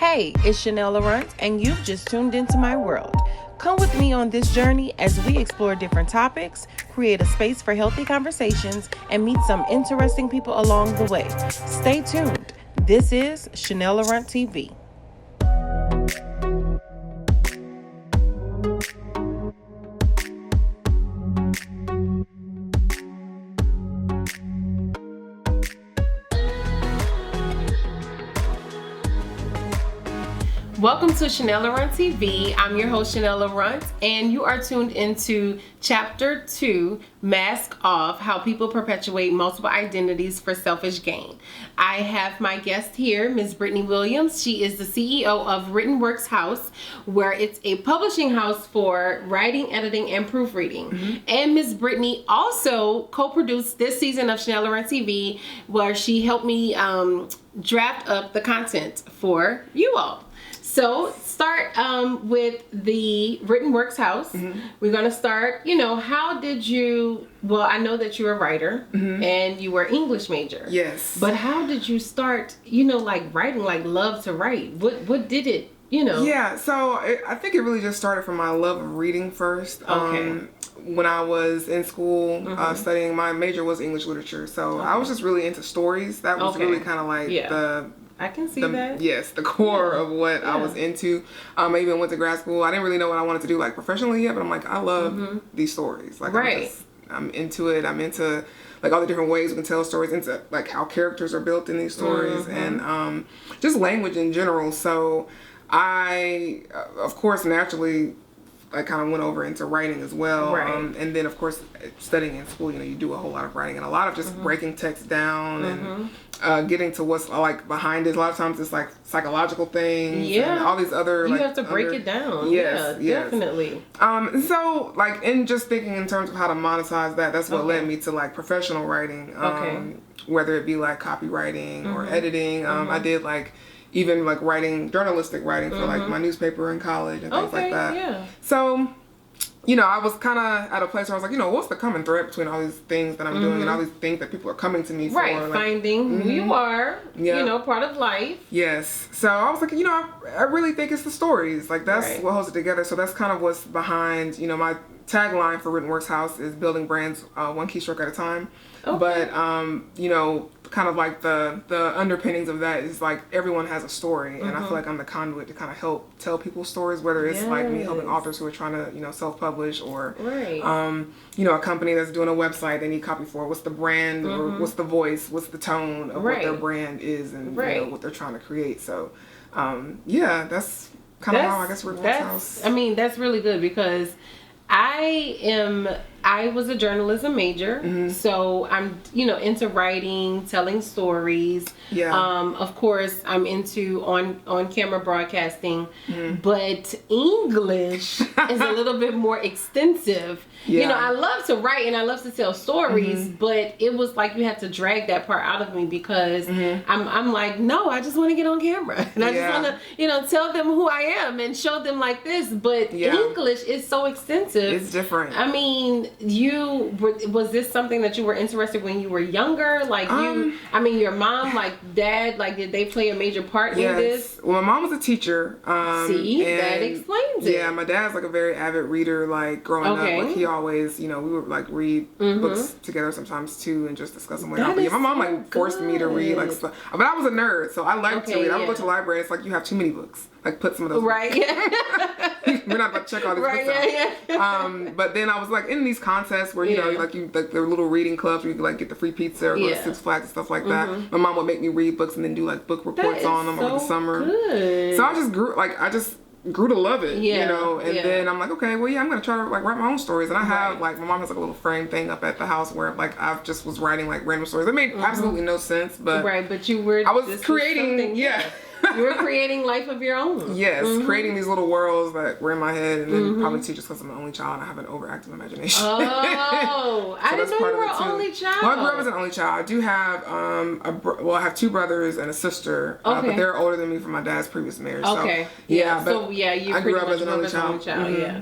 Hey, it's Chanell Laurent, and you've just tuned into my world. Come with me on this journey as we explore different topics, create a space for healthy conversations, and meet some interesting people along the way. Stay tuned. This is Chanell Laurent TV. Welcome to Chanell Laurent TV. I'm your host, Chanell Laurent, and you are tuned into Chapter 2, Mask Off, How People Perpetuate Multiple Identities for Selfish Gain. I have my guest here, Ms. Brittany Williams. She is the CEO of Written Works House, where it's a publishing house for writing, editing, and proofreading. And Ms. Brittany also co-produced this season of Chanell Laurent TV, where she helped me draft up the content for you all. So start with the Written Works House. We're going to start, how did you, well, I know that you're a writer and you were English major. Yes. But how did you start, writing, love to write? What did it, Yeah, so I think it really just started from my love of reading first. Okay. When I was in school studying, my major was English literature. So I was just really into stories. That was really kind of like I can see that. Yes, the core of what I was into. I even went to grad school. I didn't really know what I wanted to do professionally yet, but I'm like, I love these stories. I'm into it. I'm into all the different ways we can tell stories, into how characters are built in these stories, and just language in general. So I, of course, naturally, kind of went over into writing as well. And then, of course, studying in school, you do a whole lot of writing and a lot of just breaking text down and getting to what's behind it. A lot of times it's psychological things and all these other you have to break it down. Yes, definitely. So in just thinking in terms of how to monetize that's what led me to professional writing. Whether it be copywriting or editing. I did even writing, journalistic writing for my newspaper in college and things like that. Yeah. So, I was kind of at a place where I was like, what's the common thread between all these things that I'm doing and all these things that people are coming to me for? Finding who you are, part of life. Yes. So I was like, I really think it's the stories. That's what holds it together. So that's kind of what's behind, my tagline for Written Works House is building brands one keystroke at a time. Okay. But, kind of the underpinnings of that is everyone has a story, and I feel like I'm the conduit to kind of help tell people's stories, whether it's me helping authors who are trying to self-publish or a company that's doing a website they need copy for. What's the brand or what's the voice, what's the tone of what their brand is and what they're trying to create. So that's kind of how I guess Written Works House. I mean, that's really good because I was a journalism major, so I'm, into writing, telling stories. Yeah. Of course, I'm into on-camera broadcasting, but English is a little bit more extensive. Yeah. I love to write and I love to tell stories, but it was you had to drag that part out of me because I'm like, no, I just want to get on camera and I just want to, tell them who I am and show them like this. But English is so extensive. It's different. I mean, was this something that you were interested when you were younger? Your mom, dad, did they play a major part in this? Well, my mom was a teacher. That explains it. Yeah, my dad's a very avid reader. Growing up, he always, we would read books together sometimes too, and just discuss them later. But my mom forced me to read stuff. But I was a nerd, so I liked to read. I would go to the library. It's you have too many books. Put some of those. Right. We're not about to check all these books out. But then I was in these contests where the little reading clubs where you could get the free pizza or go to Six Flags and stuff like that. My mom would make me read books and then do book reports on them over the summer. Good. So I just grew to love it, and then I'm okay, well, I'm gonna try to write my own stories, and I have my mom has a little frame thing up at the house where I just was writing random stories. It made absolutely no sense, but but you were I was creating, you were creating life of your own. Yes, creating these little worlds that were in my head, and then probably too just because I'm an only child and I have an overactive imagination. Oh, I didn't know you were an only child. Well, I grew up as an only child. I do have I have two brothers and a sister, but they're older than me from my dad's previous marriage. Okay. So, you I grew up as an only child.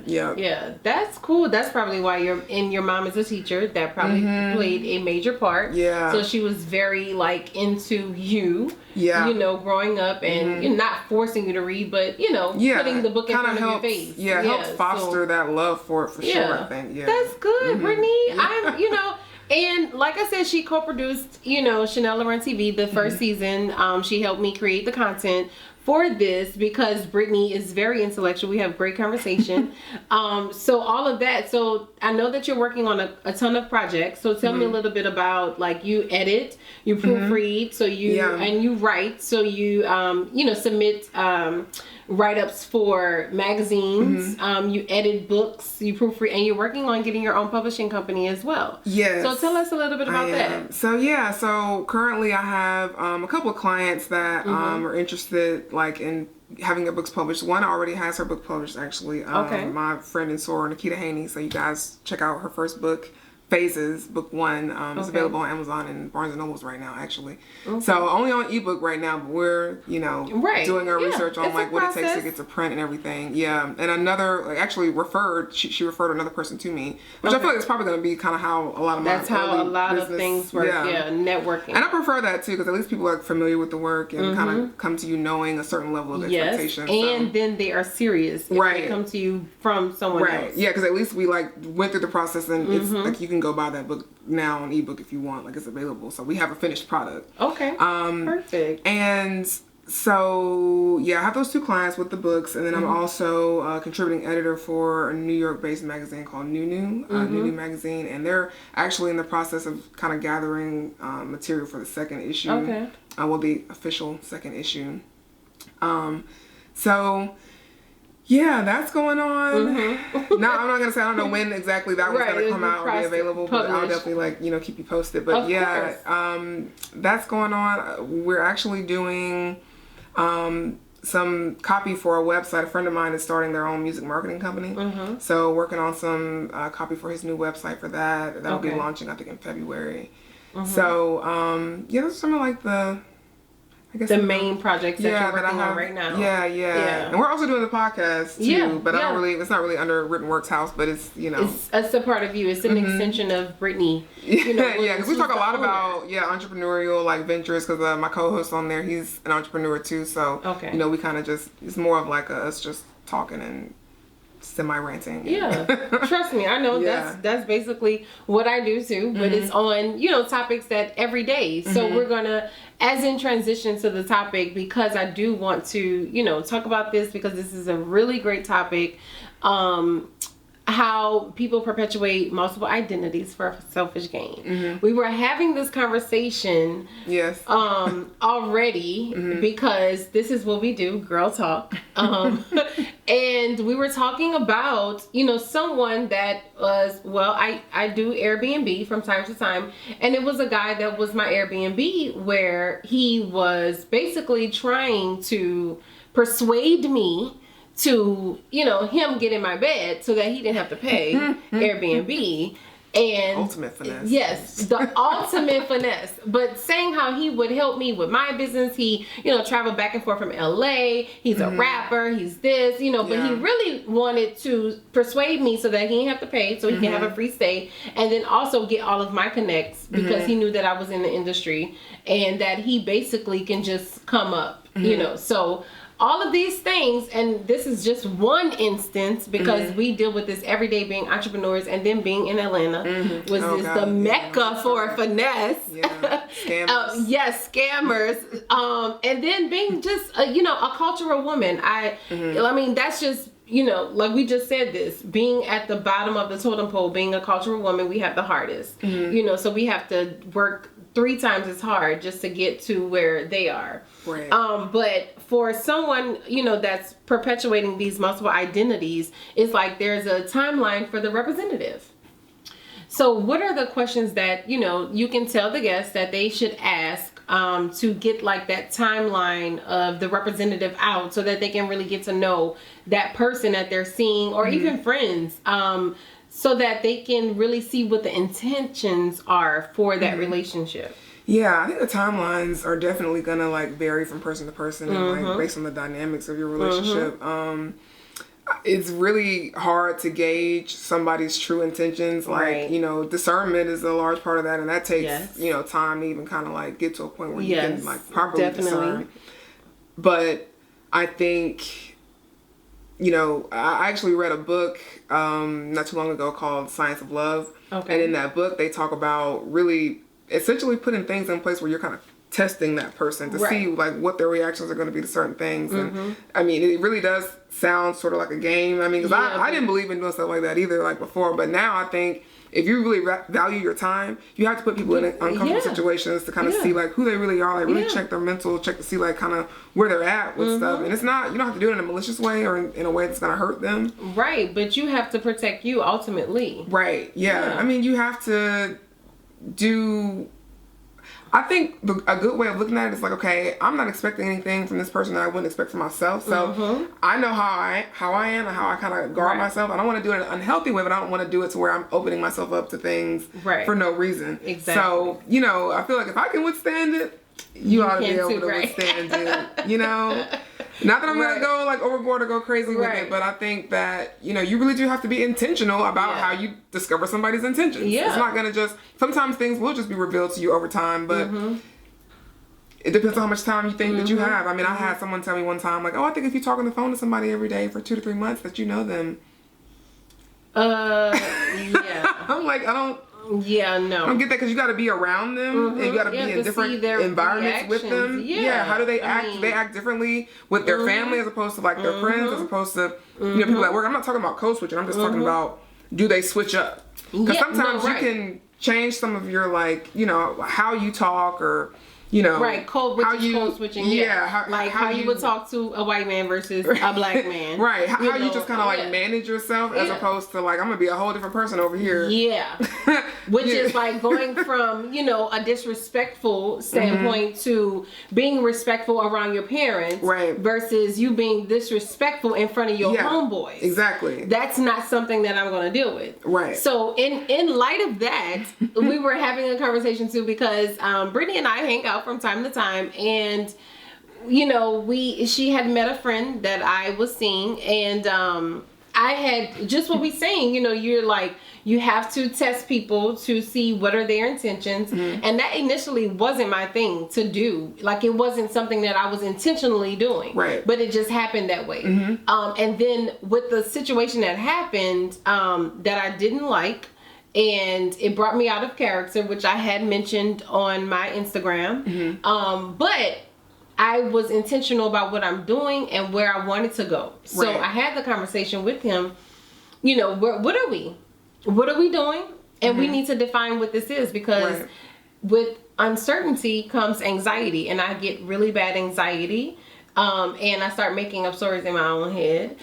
Yeah, that's cool. That's probably why your mom is a teacher. That probably played a major part. Yeah. So she was very into you. Yeah. Growing up and you're not forcing you to read, but putting the book in front of your face. Yeah, helps foster that love for it for sure. I think. Yeah, that's good, Brittany. I'm And like I said, she co-produced, Chanell Laurent TV, the first season. She helped me create the content for this because Brittany is very intellectual. We have great conversation. So all of that. So I know that you're working on a ton of projects. So tell me a little bit about, like, you edit, you proofread, so and you write. So you, submit write-ups for magazines. You edit books, you proofread, and you're working on getting your own publishing company as well. Yes. So tell us a little bit about that. So currently I have a couple of clients that are interested in having their books published. One already has her book published, actually. My friend and soror, Nikita Haney. So you guys check out her first book, Phases, book 1. It's available on Amazon and Barnes & Nobles right now, actually. So only on ebook right now, but we're, doing our research on what it takes to get to print and everything. Yeah. And another, actually referred, she referred another person to me, which I feel like it's probably going to be kind of how a lot of That's how a lot of things work. Yeah, networking. And I prefer that too, because at least people are familiar with the work and kind of come to you knowing a certain level of expectation. And then they are serious if they come to you from someone else. Yeah, because at least we went through the process, and it's like you can go buy that book now on ebook if you want. It's available. So we have a finished product. Okay. Perfect. And so I have those 2 clients with the books, and then I'm also a contributing editor for a New York-based magazine called New Magazine, and they're actually in the process of kind of gathering material for the second issue. Okay. The official second issue. That's going on. Now, I'm not going to say I don't know when exactly that was going to come out or be available, but I'll definitely keep you posted. But that's going on. We're actually doing some copy for a website. A friend of mine is starting their own music marketing company. So working on some copy for his new website for that. That'll be launching, I think, in February. So, that's some of the main projects that you're working on right now. Yeah. And we're also doing the podcast too, but it's not really under Written Works House, but it's, It's a part of you. It's an extension of Brittany. Because we talk a lot about, entrepreneurial, ventures, because my co-host on there, he's an entrepreneur too, so, we kind of just, it's more of us just talking and semi-ranting. Trust me, I know that's basically what I do too, but it's on topics that every day. So we're gonna, as in transition to the topic, because I do want to talk about this, because this is a really great topic, how people perpetuate multiple identities for selfish gain. We were having this conversation already because this is what we do, girl talk. And we were talking about, someone that was, I do Airbnb from time to time, and it was a guy that was my Airbnb where he was basically trying to persuade me to, him get in my bed so that he didn't have to pay Airbnb. And ultimate finesse. Yes, the ultimate finesse. But saying how he would help me with my business. He, traveled back and forth from LA. He's a rapper. He's this, but he really wanted to persuade me so that he didn't have to pay, so he can have a free stay, and then also get all of my connects, because he knew that I was in the industry and that he basically can just come up, So all of these things, and this is just one instance, because we deal with this every day, being entrepreneurs, and then being in Atlanta was the mecca for finesse. Scammers. Scammers. And then being just a cultural woman. I mean, that's just, like we just said, this being at the bottom of the totem pole, being a cultural woman, we have the hardest. So we have to work 3 times as hard just to get to where they are. Right. But for someone, that's perpetuating these multiple identities, it's like there's a timeline for the representative. So what are the questions that, you can tell the guests that they should ask to get that timeline of the representative out, so that they can really get to know that person that they're seeing, or even friends, so that they can really see what the intentions are for that relationship? Yeah, I think the timelines are definitely gonna vary from person to person, and based on the dynamics of your relationship. It's really hard to gauge somebody's true intentions. Discernment is a large part of that, and that takes time to even kind of get to a point where you can properly discern. But I think, you know, I actually read a book not too long ago called Science of Love. Okay. And in that book, they talk about really essentially putting things in place where you're kind of testing that person to see like what their reactions are going to be to certain things. And I mean, it really does sound sort of like a game. I mean, because I didn't believe in doing stuff like that either, like before. But now I think if you really value your time, you have to put people in uncomfortable situations to kind of see like who they really are, like really check their mental, check to see like kind of where they're at with stuff. And it's not, you don't have to do it in a malicious way or in a way that's going to hurt them. Right. But you have to protect you ultimately. Right. Yeah. I mean, you have to do... I think a good way of looking at it is like, okay, I'm not expecting anything from this person that I wouldn't expect from myself. So I know how I am and how I kind of guard myself. I don't want to do it in an unhealthy way, but I don't want to do it to where I'm opening myself up to things for no reason. Exactly. So, you know, I feel like if I can withstand it, you ought to be able to withstand it, you know? Not that I'm going to go like overboard or go crazy with it, but I think that, you know, you really do have to be intentional about how you discover somebody's intentions. Yeah. It's not going to just, sometimes things will just be revealed to you over time, but it depends on how much time you think that you have. I mean, I had someone tell me one time, like, oh, I think if you talk on the phone to somebody every day for 2 to 3 months that you know them. Yeah. I'm like, I don't get that because you got to be around them and you got to be in different environments with them. Yeah. How do they act? Do they act differently with their family as opposed to like their friends, as opposed to you know, people at work? I'm not talking about code switching. I'm just talking about, do they switch up? Because sometimes you can change some of your like, you know, how you talk or, you know, code switching. Yeah, how you would talk to a white man versus a black man. Right. How you just kind of like manage yourself as opposed to like, I'm gonna be a whole different person over here. Yeah. Which is like going from, you know, a disrespectful standpoint to being respectful around your parents. Right. Versus you being disrespectful in front of your homeboys. Exactly. That's not something that I'm gonna deal with. Right. So in light of that, we were having a conversation too because Brittany and I hang out from time to time, and you know, she had met a friend that I was seeing, and I had just what we saying, you know, you're like, you have to test people to see what are their intentions, and that initially wasn't my thing to do. Like, it wasn't something that I was intentionally doing, but it just happened that way. And then with the situation that happened that I didn't like, and it brought me out of character, which I had mentioned on my Instagram. But I was intentional about what I'm doing and where I wanted to go. So I had the conversation with him, you know, what are we? What are we doing? And we need to define what this is, because with uncertainty comes anxiety, and I get really bad anxiety. And I start making up stories in my own head.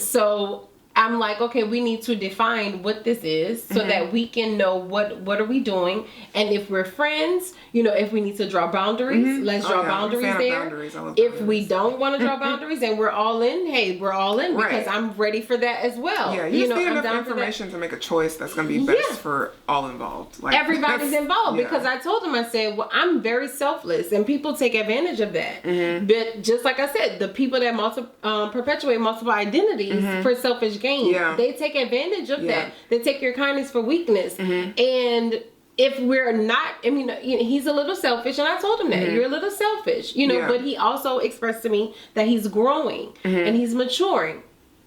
So I'm like, okay, we need to define what this is so that we can know what are we doing, and if we're friends, you know, if we need to draw boundaries, let's draw boundaries there. If we don't want to draw boundaries and we're all in, hey, we're all in, because I'm ready for that as well. Yeah, you just need enough information to make a choice that's going to be best for all involved. Like, everybody's involved, because I told him, I said, well, I'm very selfless, and people take advantage of that. But just like I said, the people that perpetuate multiple identities for selfish gain, they take advantage of that. They take your kindness for weakness. And if we're not, I mean, you know, he's a little selfish, and I told him that you're a little selfish, you know, but he also expressed to me that he's growing and he's maturing.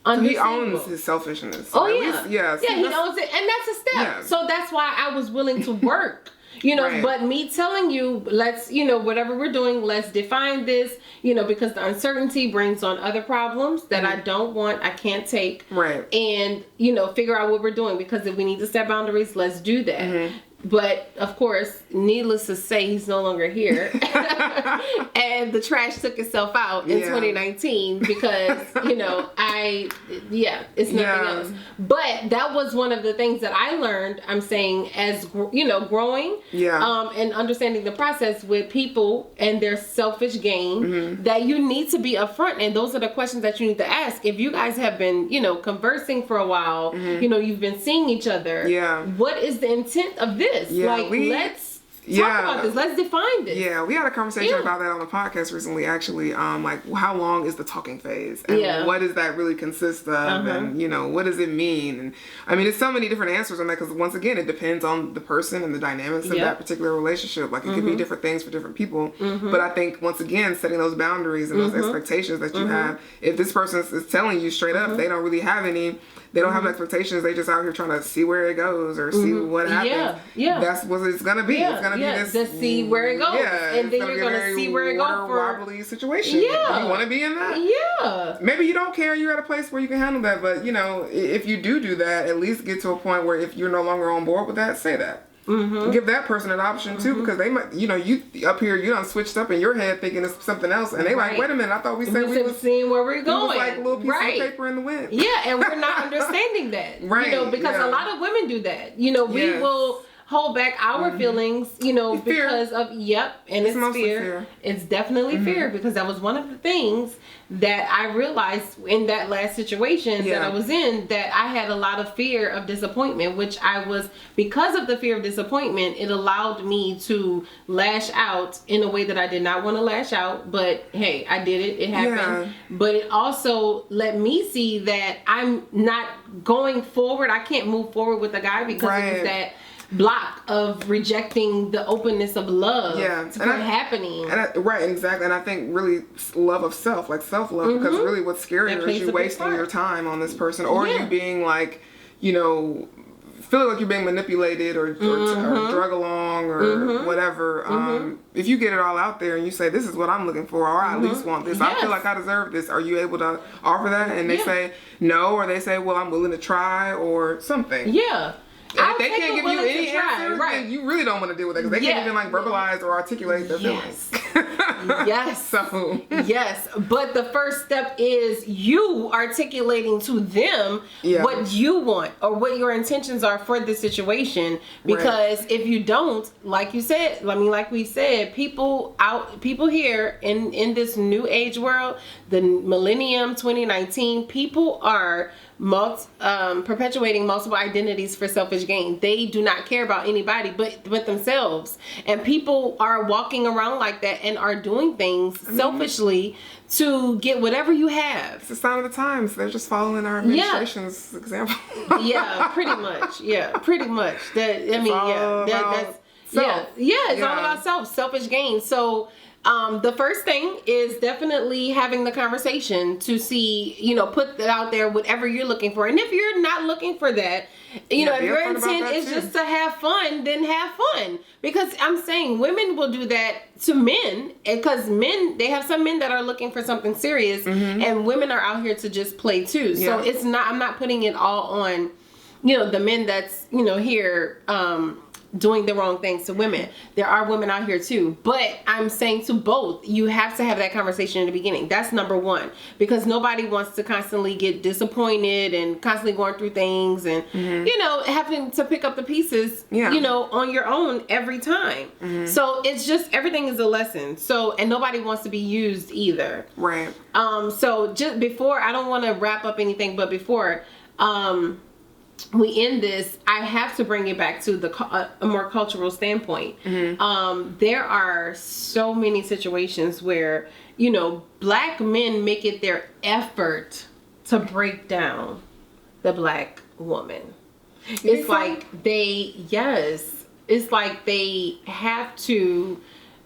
So he owns his selfishness. So he owns it, and that's a step. So that's why I was willing to work. You know, but me telling you, let's, you know, whatever we're doing, let's define this, you know, because the uncertainty brings on other problems that I don't want, I can't take. And, you know, figure out what we're doing, because if we need to set boundaries, let's do that. But of course, needless to say, he's no longer here. And the trash took itself out in 2019 because, you know, it's nothing else. But that was one of the things that I learned, I'm saying, as, you know, growing and understanding the process with people and their selfish gain, that you need to be upfront. And those are the questions that you need to ask. If you guys have been, you know, conversing for a while, you know, you've been seeing each other, what is the intent of this? Like, let's Talk about this. Let's define this. Yeah, we had a conversation about that on the podcast recently, actually. Like, how long is the talking phase? And what does that really consist of? And, you know, what does it mean? And, I mean, there's so many different answers on that because, once again, it depends on the person and the dynamics of that particular relationship. Like, it could be different things for different people. But I think, once again, setting those boundaries and those expectations that you have, if this person is telling you straight up, they don't really have any... They don't have expectations. They just out here trying to see where it goes or see what happens. That's what it's gonna be. It's gonna be this. Just see where it goes. And then you're gonna see where it goes for wobbly situation. Yeah. You want to be in that? Yeah. Maybe you don't care. You're at a place where you can handle that. But you know, if you do that, at least get to a point where if you're no longer on board with that, say that. Give that person an option too, because they might, you know, you up here, you done switched up in your head thinking it's something else, and they like, wait a minute, I thought we said we was seeing where we're going. It was like a little piece of paper in the wind. Yeah, and we're not understanding that, you know, because a lot of women do that. You know, we will hold back our feelings, you know, because of and it's fear. It's definitely fear, because that was one of the things that I realized in that last situation that I was in, that I had a lot of fear of disappointment, which because of the fear of disappointment, it allowed me to lash out in a way that I did not want to lash out, but hey, I did it. It happened. But it also let me see that I'm not going forward. I can't move forward with a guy because it was that block of rejecting the openness of love happening. Exactly. And I think really love of self, like self-love, because really what's scarier is you wasting your time on this person, or you being like, you know, feeling like you're being manipulated or drug along or whatever. If you get it all out there and you say, this is what I'm looking for, or I at least want this, I feel like I deserve this, are you able to offer that? And they say no, or they say, well, I'm willing to try, or something. If they can't give you any answer, then you really don't want to deal with it, because they can't even like verbalize or articulate their feelings. But the first step is you articulating to them what you want or what your intentions are for the situation. Because if you don't, like you said, I mean, like we said, people here in this new age world, the millennium 2019, people are perpetuating multiple identities for selfish gain. They do not care about anybody but themselves, and people are walking around like that and are doing things selfishly to get whatever you have. It's the sign of the times. They're just following our administration's example. Pretty much. That I mean, it's all about selfish gain. So the first thing is definitely having the conversation to see, you know, put that out there, whatever you're looking for. And if you're not looking for that, you know, if your intent is just to have fun, then have fun. Because I'm saying women will do that to men, because men, they have some men that are looking for something serious, and women are out here to just play too. So it's not, I'm not putting it all on, you know, the men that's, you know, here, doing the wrong things to women. There are women out here too, but I'm saying to both, you have to have that conversation in the beginning. That's number one, because nobody wants to constantly get disappointed and constantly going through things and you know, having to pick up the pieces you know, on your own every time. So it's just, everything is a lesson. So, and nobody wants to be used either. So just before, I don't want to wrap up anything, but before we end this, I have to bring it back to a more cultural standpoint. There are so many situations where, you know, black men make it their effort to break down the black woman. It's like it's like they have to,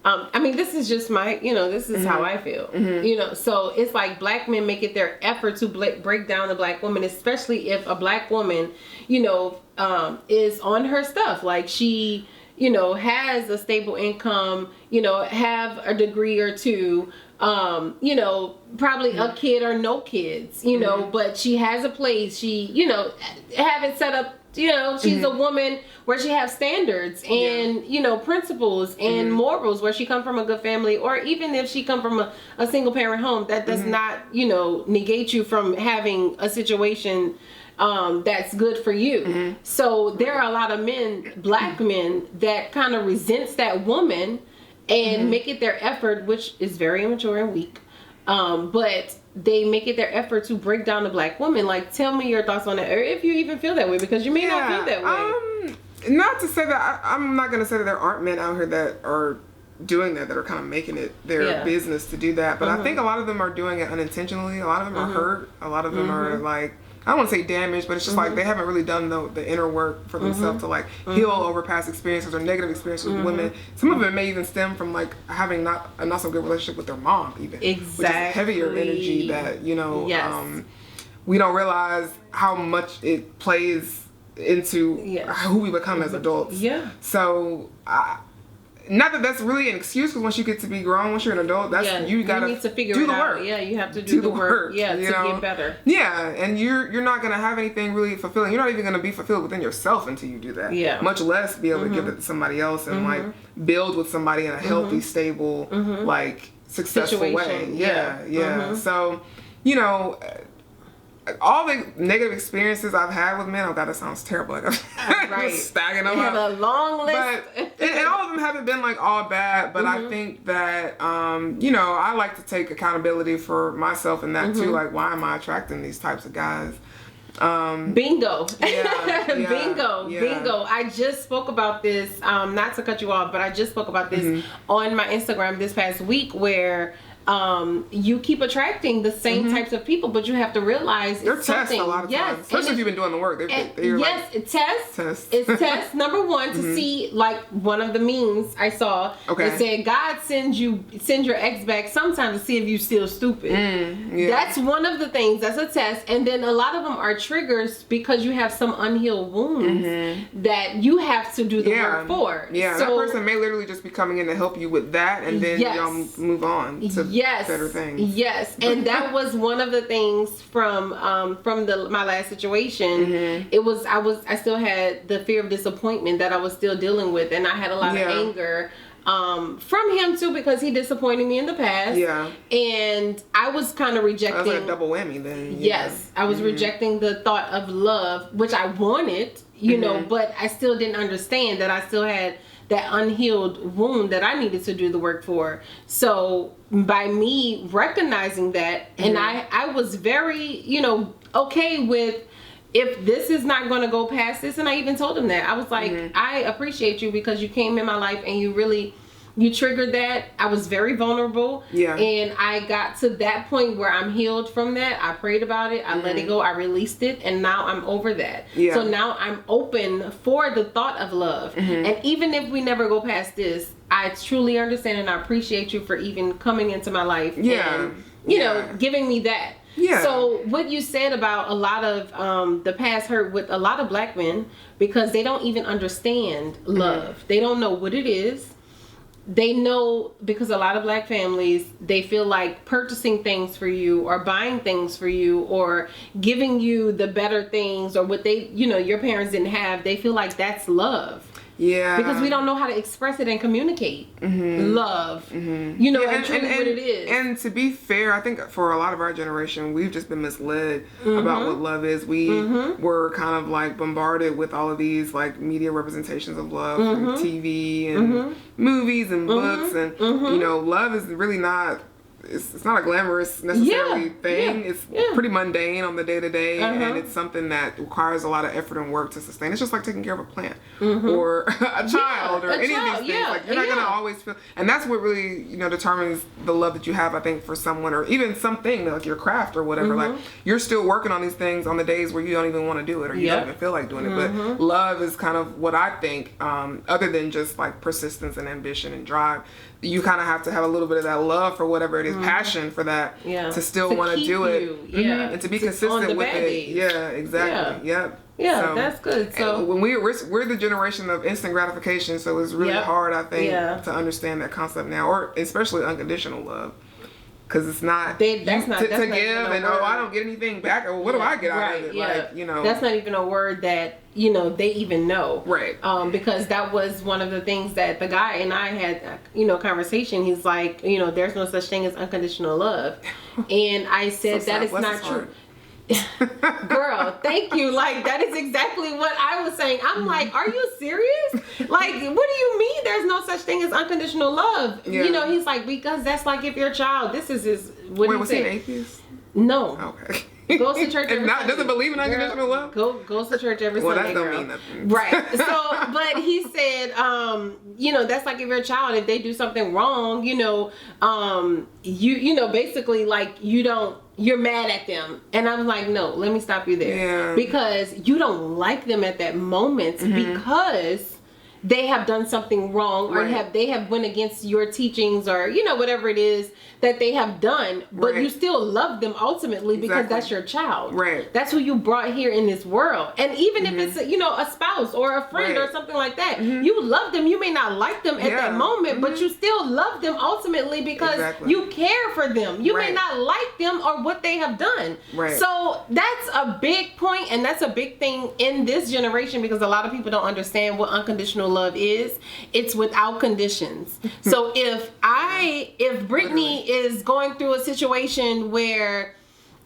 I mean, this is just my, you know, this is how I feel, you know, so it's like black men make it their effort to break down the black woman, especially if a black woman, you know, is on her stuff. Like she, you know, has a stable income, you know, have a degree or two, you know, probably a kid or no kids, you know, but she has a place, she, you know, have it set up, you know, she's a woman where she has standards and, you know, principles and morals, where she come from a good family, or even if she come from a single parent home, that does not, you know, negate you from having a situation that's good for you. So there are a lot of men, black men, that kind of resents that woman and make it their effort, which is very immature and weak, but they make it their effort to break down the black woman. Like, tell me your thoughts on that, or if you even feel that way, because you may not feel that way. Not to say that I'm not going to say that there aren't men out here that are doing that are kind of making it their business to do that, but I think a lot of them are doing it unintentionally. A lot of them are hurt. A lot of them are like, I don't want to say damaged, but it's just like they haven't really done the inner work for themselves to like heal over past experiences or negative experiences with women. Some of it may even stem from like having not so good relationship with their mom, even, which is heavier energy that we don't realize how much it plays into who we become as adults. Yeah. So. Not that that's really an excuse, because once you get to be grown, once you're an adult, that's you gotta need to figure do it the out. work. Yeah, you have to do the work. Yeah, to get better. Yeah, and you're not gonna have anything really fulfilling. You're not even gonna be fulfilled within yourself until you do that. Yeah. Much less be able to give it to somebody else and like build with somebody in a healthy, stable, like successful way. Yeah. So, you know. All the negative experiences I've had with men, oh God, that sounds terrible. Like I'm stacking them up. You have a long list. But, and all of them haven't been like all bad, but I think that, you know, I like to take accountability for myself in that too. Like, why am I attracting these types of guys? Bingo. Bingo. I just spoke about this, not to cut you off, but I just spoke about this on my Instagram this past week, where you keep attracting the same types of people, but you have to realize they're tests a lot of times, especially if you've been doing the work. It's test number one to see, like one of the memes I saw. It said God send your ex back sometime to see if you still stupid. That's one of the things. That's a test, and then a lot of them are triggers because you have some unhealed wounds that you have to do the work for. Yeah, so, that person may literally just be coming in to help you with that, and then y'all move on to better things. Yes, and that was one of the things from my last situation. It was I still had the fear of disappointment that I was still dealing with, and I had a lot of anger from him too, because he disappointed me in the past. Yeah, and I was kind of rejecting. That was like a double whammy then. Yes, I was rejecting the thought of love, which I wanted, you know, but I still didn't understand that I still had that unhealed wound that I needed to do the work for. So by me recognizing that, and I was very, you know, okay with, if this is not going to go past this, and I even told him that. I was like, I appreciate you because you came in my life and you triggered that. I was very vulnerable. Yeah. And I got to that point where I'm healed from that. I prayed about it. I let it go. I released it. And now I'm over that. Yeah. So now I'm open for the thought of love. And even if we never go past this, I truly understand and I appreciate you for even coming into my life. Yeah. And, you know, giving me that. Yeah. So what you said about a lot of the past hurt with a lot of black men, because they don't even understand love. They don't know what it is. They know, because a lot of black families, they feel like purchasing things for you or buying things for you or giving you the better things or what they, you know, your parents didn't have. They feel like that's love. Yeah. Because we don't know how to express it and communicate love. You know, and truly what it is. And to be fair, I think for a lot of our generation, we've just been misled about what love is. We were kind of like bombarded with all of these like media representations of love from TV and movies and books. And, you know, love is really not... It's not a glamorous necessarily thing. It's pretty mundane on the day to day, and it's something that requires a lot of effort and work to sustain. It's just like taking care of a plant or a child or any of these things. Like you're not gonna always feel, and that's what really, you know, determines the love that you have. I think for someone, or even something like your craft or whatever. Like you're still working on these things on the days where you don't even want to do it or you don't even feel like doing it. But love is kind of what I think, other than just like persistence and ambition and drive. You kind of have to have a little bit of that love for whatever it is, passion for that, to still want to do it, and to be consistent with it. Yeah, exactly. Yep. Yeah, so, that's good. So when we're the generation of instant gratification, so it's really hard, I think, to understand that concept now, or especially unconditional love. Because it's not to give and I don't get anything back, or what do I get out of it? Like, you know, that's not even a word that, you know, they even know, right? Because that was one of the things that the guy and I had, you know, conversation. He's like, you know, there's no such thing as unconditional love, and I said that is not true. Girl, thank you. Like, that is exactly what I was saying. I'm like, are you serious? Like, what do you mean there's no such thing as unconditional love? You know, he's like, because that's like if your child, this is his, was he an atheist? No. Okay. Goes to church every Sunday. Doesn't believe in unconditional love? Goes to church every Sunday, that don't girl. mean nothing. Right. So, but he said, that's like if you're a child, if they do something wrong, basically like you're mad at them. And I was like, no, let me stop you there. Yeah. Because you don't like them at that moment because they have done something wrong or they have went against your teachings or whatever it is that they have done, but you still love them ultimately because that's your child. Right. That's who you brought here in this world. And even if it's a spouse or a friend or something like that, you love them. You may not like them at that moment, but you still love them ultimately because you care for them. You may not like them or what they have done. Right. So that's a big point, and that's a big thing in this generation because a lot of people don't understand what unconditional love is. It's without conditions. So if Brittany is going through a situation where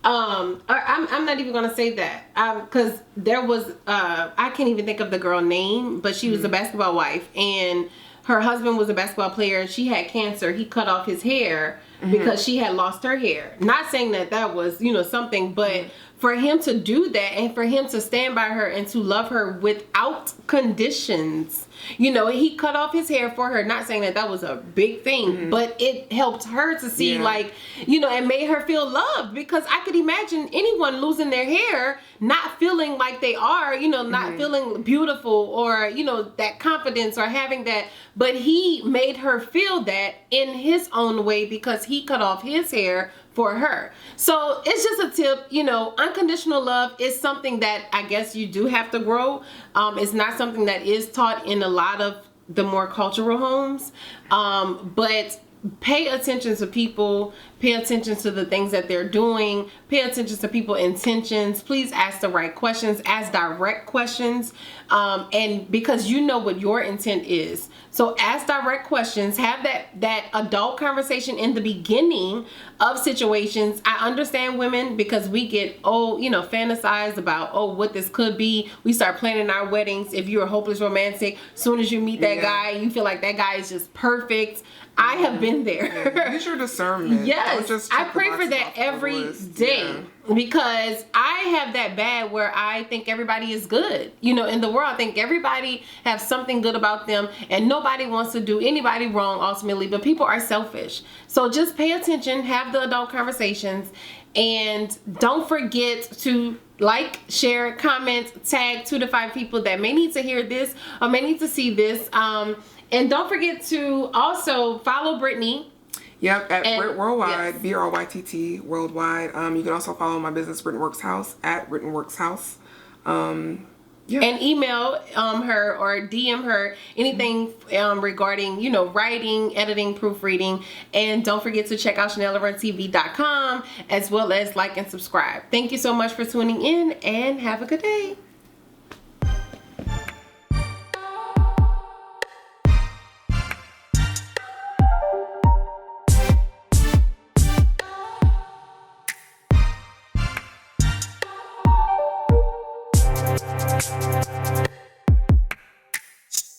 I'm not even gonna say that because there was I can't even think of the girl name, but she was a basketball wife and her husband was a basketball player and she had cancer. He cut off his hair because she had lost her hair. Not saying that was something, but for him to do that and for him to stand by her and to love her without conditions, he cut off his hair for her. Not saying that was a big thing, but it helped her to see and made her feel loved, because I could imagine anyone losing their hair not feeling like they are, not feeling beautiful or, that confidence or having that. But he made her feel that in his own way because he cut off his hair for her. So it's just a tip, unconditional love is something that I guess you do have to grow. It's not something that is taught in a lot of the more cultural homes. But pay attention to people, pay attention to the things that they're doing, pay attention to people's intentions. Please ask the right questions, ask direct questions, and because you know what your intent is. So ask direct questions, have that adult conversation in the beginning of situations. I understand women because we get fantasize about what this could be. We start planning our weddings. If you're a hopeless romantic, as soon as you meet that guy, you feel like that guy is just perfect. I have been there. Use your discernment. Yes, I pray for that every day because I have that bad where I think everybody is good. In the world, I think everybody has something good about them and nobody wants to do anybody wrong ultimately, but people are selfish. So just pay attention, have the adult conversations, and don't forget to like, share, comment, tag 2 to 5 people that may need to hear this or may need to see this. And don't forget to also follow Brittany. Yep, at Brit Worldwide, BRYTT Worldwide. You can also follow my business, Brittany Works House, at Brittany Works House. And email her or DM her anything regarding, writing, editing, proofreading. And don't forget to check out ChanellLaurentTV.com as well as like and subscribe. Thank you so much for tuning in and have a good day.